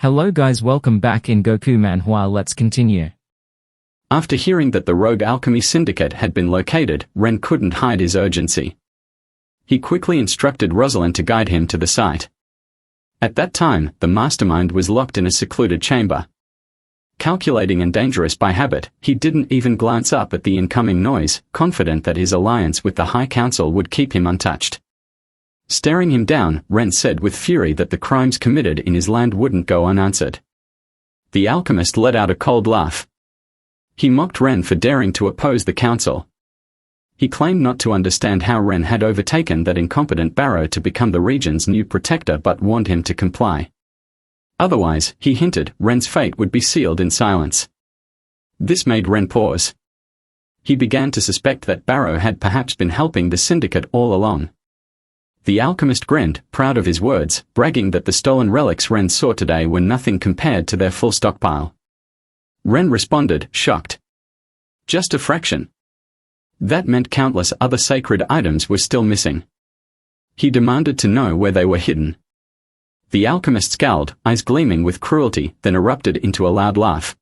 Hello guys, welcome back in Goku Manhwa. Let's continue. After hearing that the rogue alchemy syndicate had been located, Ren couldn't hide his urgency. He quickly instructed Rosalind to guide him to the site. At that time, the mastermind was locked in a secluded chamber. Calculating and dangerous by habit, he didn't even glance up at the incoming noise, confident that his alliance with the High Council would keep him untouched. Staring him down, Ren said with fury that the crimes committed in his land wouldn't go unanswered. The alchemist let out a cold laugh. He mocked Ren for daring to oppose the council. He claimed not to understand how Ren had overtaken that incompetent Barrow to become the region's new protector, but warned him to comply. Otherwise, he hinted, Ren's fate would be sealed in silence. This made Ren pause. He began to suspect that Barrow had perhaps been helping the syndicate all along. The alchemist grinned, proud of his words, bragging that the stolen relics Ren saw today were nothing compared to their full stockpile. Ren responded, shocked. Just a fraction. That meant countless other sacred items were still missing. He demanded to know where they were hidden. The alchemist scowled, eyes gleaming with cruelty, then erupted into a loud laugh.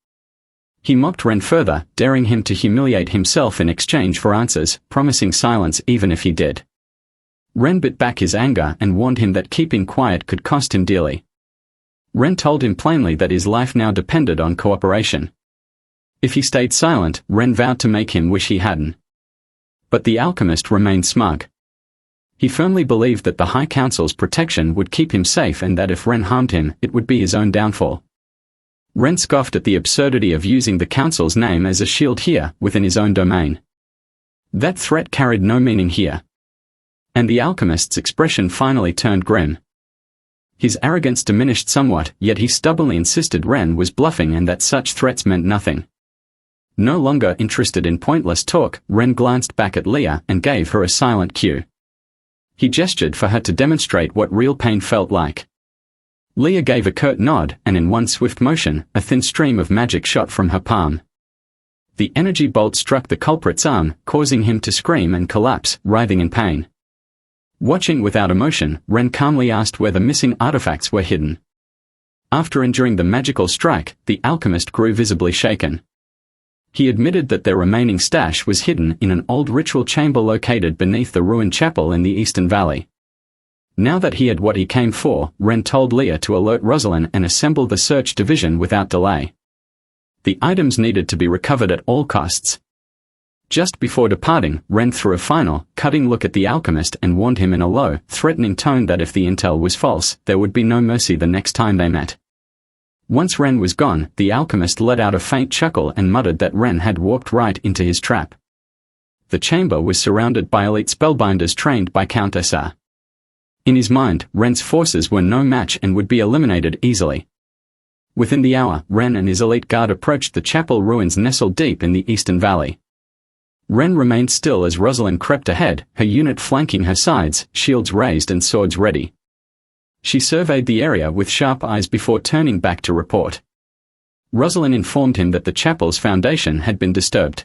He mocked Ren further, daring him to humiliate himself in exchange for answers, promising silence even if he did. Ren bit back his anger and warned him that keeping quiet could cost him dearly. Ren told him plainly that his life now depended on cooperation. If he stayed silent, Ren vowed to make him wish he hadn't. But the alchemist remained smug. He firmly believed that the High Council's protection would keep him safe and that if Ren harmed him, it would be his own downfall. Ren scoffed at the absurdity of using the Council's name as a shield here, within his own domain. That threat carried no meaning here. And the alchemist's expression finally turned grim. His arrogance diminished somewhat, yet he stubbornly insisted Ren was bluffing and that such threats meant nothing. No longer interested in pointless talk, Ren glanced back at Leah and gave her a silent cue. He gestured for her to demonstrate what real pain felt like. Leah gave a curt nod, and in one swift motion, a thin stream of magic shot from her palm. The energy bolt struck the culprit's arm, causing him to scream and collapse, writhing in pain. Watching without emotion, Ren calmly asked where the missing artifacts were hidden. After enduring the magical strike, the alchemist grew visibly shaken. He admitted that their remaining stash was hidden in an old ritual chamber located beneath the ruined chapel in the Eastern Valley. Now that he had what he came for, Ren told Leah to alert Rosalind and assemble the search division without delay. The items needed to be recovered at all costs. Just before departing, Ren threw a final, cutting look at the alchemist and warned him in a low, threatening tone that if the intel was false, there would be no mercy the next time they met. Once Ren was gone, the alchemist let out a faint chuckle and muttered that Ren had walked right into his trap. The chamber was surrounded by elite spellbinders trained by Count SR. In his mind, Ren's forces were no match and would be eliminated easily. Within the hour, Ren and his elite guard approached the chapel ruins nestled deep in the Eastern Valley. Ren remained still as Rosalind crept ahead, her unit flanking her sides, shields raised and swords ready. She surveyed the area with sharp eyes before turning back to report. Rosalind informed him that the chapel's foundation had been disturbed.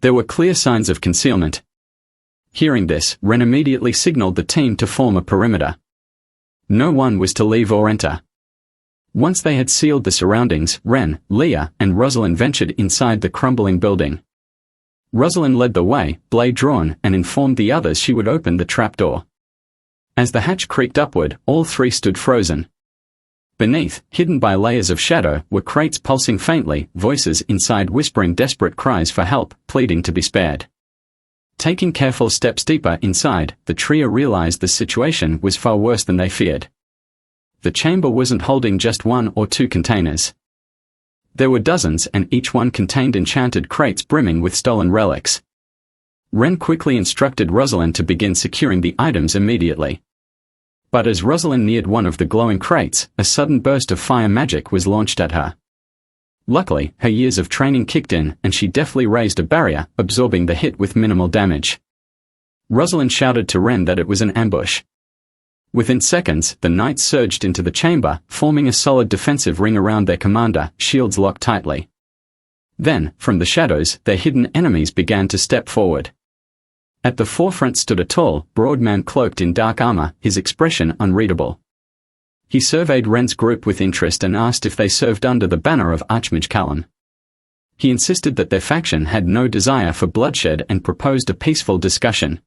There were clear signs of concealment. Hearing this, Ren immediately signaled the team to form a perimeter. No one was to leave or enter. Once they had sealed the surroundings, Ren, Leah, and Rosalind ventured inside the crumbling building. Rosalind led the way, blade drawn, and informed the others she would open the trapdoor. As the hatch creaked upward, all three stood frozen. Beneath, hidden by layers of shadow, were crates pulsing faintly, voices inside whispering desperate cries for help, pleading to be spared. Taking careful steps deeper inside, the trio realized the situation was far worse than they feared. The chamber wasn't holding just one or two containers. There were dozens, and each one contained enchanted crates brimming with stolen relics. Ren quickly instructed Rosalind to begin securing the items immediately. But as Rosalind neared one of the glowing crates, a sudden burst of fire magic was launched at her. Luckily, her years of training kicked in, and she deftly raised a barrier, absorbing the hit with minimal damage. Rosalind shouted to Ren that it was an ambush. Within seconds, the knights surged into the chamber, forming a solid defensive ring around their commander, shields locked tightly. Then, from the shadows, their hidden enemies began to step forward. At the forefront stood a tall, broad man cloaked in dark armor, his expression unreadable. He surveyed Ren's group with interest and asked if they served under the banner of Archmage Callum. He insisted that their faction had no desire for bloodshed and proposed a peaceful discussion.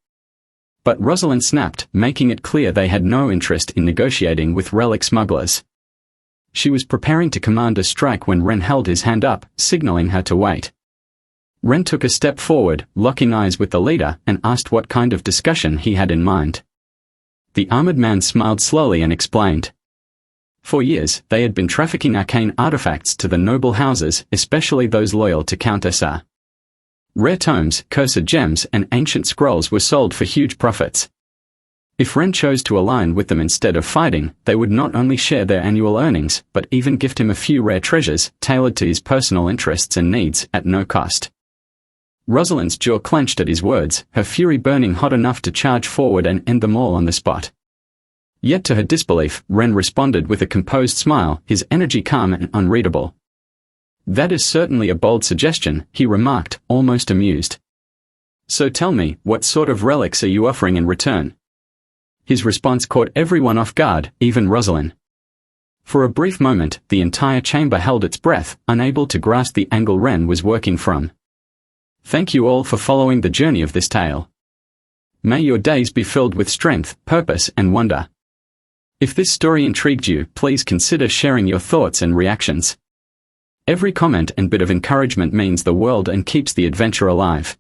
But Rosalind snapped, making it clear they had no interest in negotiating with relic smugglers. She was preparing to command a strike when Ren held his hand up, signaling her to wait. Ren took a step forward, locking eyes with the leader, and asked what kind of discussion he had in mind. The armored man smiled slowly and explained. For years, they had been trafficking arcane artifacts to the noble houses, especially those loyal to Count Essar. Rare tomes, cursed gems, and ancient scrolls were sold for huge profits. If Ren chose to align with them instead of fighting, they would not only share their annual earnings, but even gift him a few rare treasures, tailored to his personal interests and needs, at no cost. Rosalind's jaw clenched at his words, her fury burning hot enough to charge forward and end them all on the spot. Yet to her disbelief, Ren responded with a composed smile, his energy calm and unreadable. "That is certainly a bold suggestion," he remarked, almost amused. "So tell me, what sort of relics are you offering in return?" His response caught everyone off guard, even Rosalind. For a brief moment, the entire chamber held its breath, unable to grasp the angle Ren was working from. Thank you all for following the journey of this tale. May your days be filled with strength, purpose, and wonder. If this story intrigued you, please consider sharing your thoughts and reactions. Every comment and bit of encouragement means the world and keeps the adventure alive.